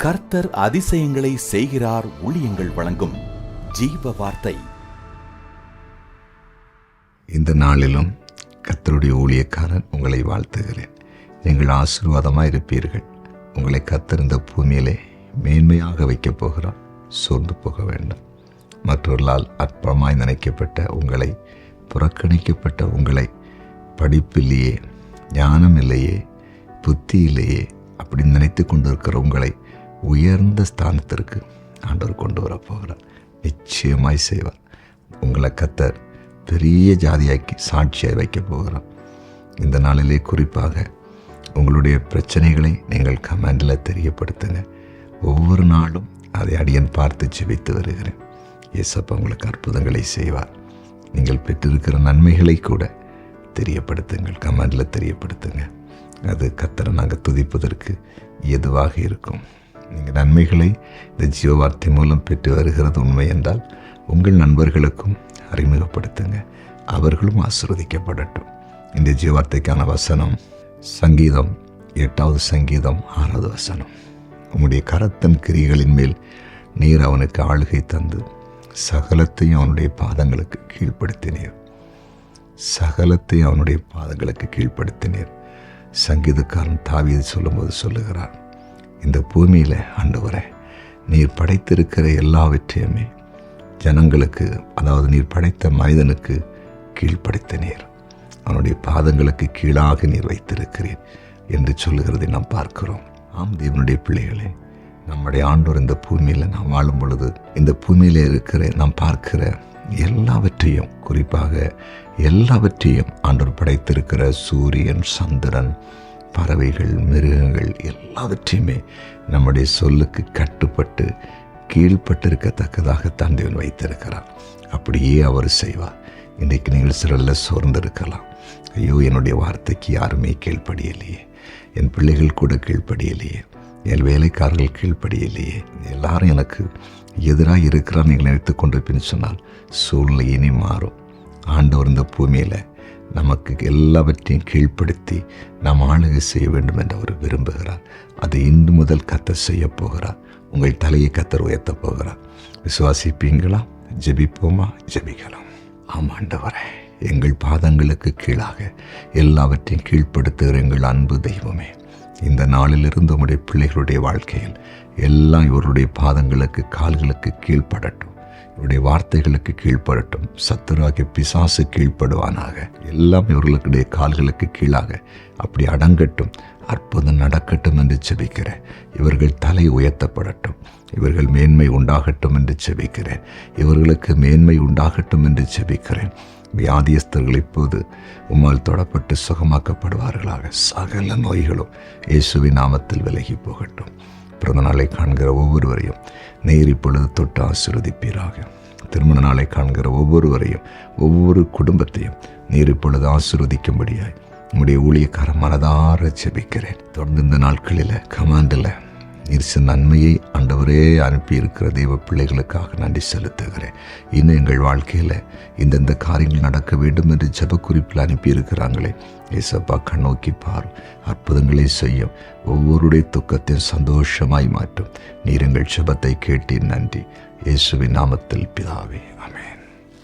கர்த்தர் அதிசயங்களை செய்கிறார். ஊழியங்கள் வழங்கும் ஜீவ வார்த்தை. இந்த நாளிலும் கர்த்தருடைய ஊழியக்காரன் உங்களை வாழ்த்துகிறேன். நீங்கள் ஆசீர்வாதமாக இருப்பீர்கள். உங்களை கர்த்தர் இந்த பூமியிலே மேன்மையாக வைக்கப் போகிறார். சோர்ந்து போக வேண்டாம். மற்றவர்களால் அற்பமாய் நினைக்கப்பட்ட உங்களை, புறக்கணிக்கப்பட்ட உங்களை, படிப்பில்லையே, ஞானம் இல்லையே, புத்தி இல்லையே அப்படி நினைத்து கொண்டிருக்கிற உங்களை உயர்ந்த ஸ்தானத்திற்கு ஆண்டவர் கொண்டு வரப்போகிறார். நிச்சயமாய் செய்வார். உங்களை கர்த்தர் பெரிய ஜாதியாக்கி சாட்சியாய் வைக்கப் போகிறார். இந்த நாளிலே குறிப்பாக உங்களுடைய பிரச்சனைகளை நீங்கள் கமெண்டில் தெரியப்படுத்துங்க. ஒவ்வொரு நாளும் அதை அடியன் பார்த்து ஜெபித்து வருகிறேன். இயேசப்பா உங்களுக்கு அற்புதங்களை செய்வார். நீங்கள் பெற்றிருக்கிற நன்மைகளை கூட தெரியப்படுத்துங்கள், கமெண்டில் தெரியப்படுத்துங்க. அது கர்த்தரை நாங்கள் துதிப்பதற்கு எதுவாக இருக்கும். நீங்கள் நன்மைகளை இந்த ஜீவ வார்த்தை மூலம் பெற்று வருகிறது உண்மை என்றால் உங்கள் நண்பர்களுக்கும் அறிமுகப்படுத்துங்க. அவர்களும் ஆசீர்வதிக்கப்படட்டும். இந்த ஜீவ வார்த்தைக்கான வசனம் சங்கீதம் 8வது சங்கீதம் 6வது வசனம். உம்முடைய கரத்தின் கிரிகளின் மேல் நீர் அவனுக்கு ஆளுகை தந்து சகலத்தையும் அவனுடைய பாதங்களுக்கு கீழ்ப்படுத்தினீர். சகலத்தையும் அவனுடைய பாதங்களுக்கு கீழ்ப்படுத்தினீர். சங்கீதக்காரன் தாவீது சொல்லும்போது சொல்லுகிறார், இந்த பூமியில் ஆண்டவரே நீர் படைத்திருக்கிற எல்லாவற்றையுமே ஜனங்களுக்கு, அதாவது நீர் படைத்த மனிதனுக்கு கீழ்ப்படுத்தினீர். அவனுடைய பாதங்களுக்கு கீழாக நீர் வைத்திருக்கிறீர் என்று சொல்லுகிறதை நாம் பார்க்கிறோம். ஆம் தேவனுடைய பிள்ளைகளே, நம்முடைய ஆண்டவர் இந்த பூமியில் நாம் வாழும் பொழுது இந்த பூமியில் இருக்கிற நாம் பார்க்கிற எல்லாவற்றையும், குறிப்பாக எல்லாவற்றையும் ஆண்டவர் படைத்திருக்கிற சூரியன், சந்திரன், பறவைகள், மிருகங்கள் எல்லாவற்றையுமே நம்முடைய சொல்லுக்கு கட்டுப்பட்டு கீழ்பட்டிருக்கத்தக்கதாக தேவன் வைத்திருக்கிறார். அப்படியே அவர் செய்வார். இன்றைக்கு நீங்கள் சிலரில் சோர்ந்திருக்கலாம். ஐயோ, என்னுடைய வார்த்தைக்கு யாருமே கீழ்ப்படியலையே, என் பிள்ளைகள் கூட கீழ்ப்படியலையே, என் வேலைக்காரர்கள் கீழ்ப்படியலையே, எல்லாரும் எனக்கு எதிராக இருக்கிறார் நீங்கள் நினைத்து கொண்டிருப்பேன்னு சொன்னால் சூழ்நிலை இனி மாறும். ஆண்டவர் இந்த பூமியில் நமக்கு எல்லாவற்றையும் கீழ்ப்படுத்தி நாம் ஆளுகை செய்ய வேண்டும் என்று அவர் விரும்புகிறார். அதை இன்று முதல் கர்த்தர் செய்ய போகிறார். உங்கள் தலையை கர்த்தர் உயர்த்தப் போகிறார். விசுவாசிப்பீங்களா? ஜெபிப்போமா? ஜெபிக்கலாம். ஆம் ஆண்டவரே, எங்கள் பாதங்களுக்கு கீழாக எல்லாவற்றையும் கீழ்ப்படுத்துகிற எங்கள் அன்பு தெய்வமே, இந்த நாளிலிருந்து உம்முடைய பிள்ளைகளுடைய வாழ்க்கையில் எல்லாம் இவருடைய பாதங்களுக்கு, கால்களுக்கு கீழ்ப்படட்டும். இவருடைய வார்த்தைகளுக்கு கீழ்ப்படட்டும். சத்துருவாகிய பிசாசு கீழ்ப்படுவானாக. எல்லாம் இவர்களுடைய கால்களுக்கு கீழாக அப்படி அடங்கட்டும். அற்புதம் நடக்கட்டும் என்று செபிக்கிறேன். இவர்கள் தலை உயர்த்தப்படட்டும். இவர்கள் மேன்மை உண்டாகட்டும் என்று செபிக்கிறேன். இவர்களுக்கு மேன்மை உண்டாகட்டும் என்று செபிக்கிறேன். வியாதியஸ்தர்கள் இப்போது உம்மால் தொடப்பட்டு சுகமாக்கப்படுவார்களாக. சகல நோய்களும் இயேசுவின் நாமத்தில் விலகி போகட்டும். பிறந்த நாளை காண்கிற ஒவ்வொருவரையும் நீர் இப்பொழுது தொட்டு ஆசீர்வதிப்பீராக. திருமண நாளை காண்கிற ஒவ்வொருவரையும், ஒவ்வொரு குடும்பத்தையும் நீர் இப்பொழுது ஆசீர்வதிக்கும்படியாய் உம்முடைய ஊழியக்காரன் மனதார ஜெபிக்கிறேன். தொடர்ந்து இந்த நாட்களில் கமாண்டில் நீர் நன்மையை ஆண்டவரே அனுப்பியிருக்கிற தெய்வ பிள்ளைகளுக்காக நன்றி செலுத்துகிறேன். இன்னும் எங்கள் வாழ்க்கையில் இந்தந்த காரியங்கள் நடக்க வேண்டும் என்று ஜெப குறிப்பில் அனுப்பியிருக்கிறாங்களே, ஏசப்பா கண்ணோக்கி பார், அற்புதங்களை செய்யும். ஒவ்வொருடைய துக்கத்தையும் சந்தோஷமாய் மாற்றும். நீர் எங்கள் ஜெபத்தை கேட்டீர். நன்றி. இயேசுவின் நாமத்தில் பிதாவே, ஆமென்.